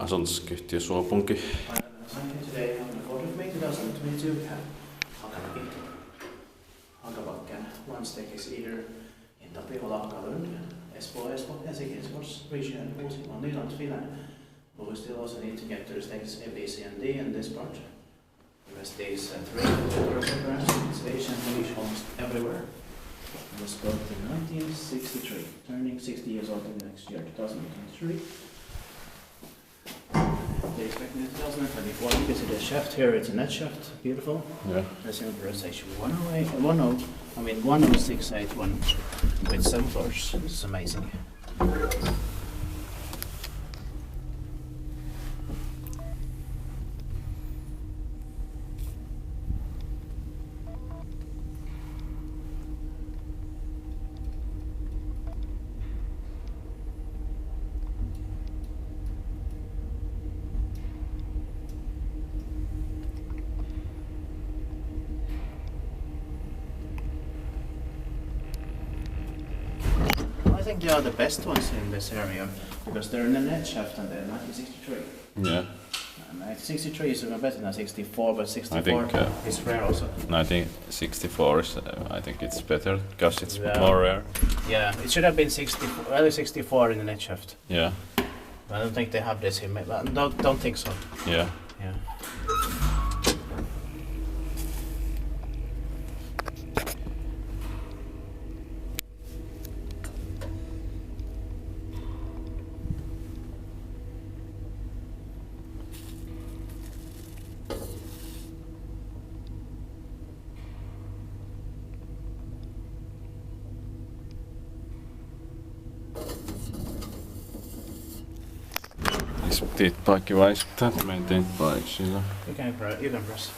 asuntoskyhtiö Suopunki. Today on the 4th of May 2022 we have Hakamäki. One stake is either in Tapiola, Kone, Espoo, Hakamäki, Espoo region, Uusimaa, Finland, Finland. But we still also need to get to the stakes A, B, C, and D in this part. USD is 3 installation finished almost everywhere. It was built in 1963, turning 60 years old in the next year, 2023. They expect in 2024. You can see the shaft here, it's a net shaft, beautiful. Yeah. There's an station 10681 with some floors. This is amazing. I think they are the best ones in this area because they're in the net shaft and they're 1963. Yeah. 1963 is even better than 64, but 64 I think, is rare also. 1964 is, I think it's better because it's more rare. Yeah, it should have been 64 in the net shaft. Yeah. I don't think they have this in. Don't think so. Yeah. Yeah. Dit kaikki vaikuttaa, mä en tee paikalla. You can press.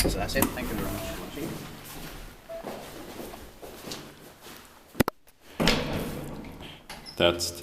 So that's it. Thank you very much for watching. That's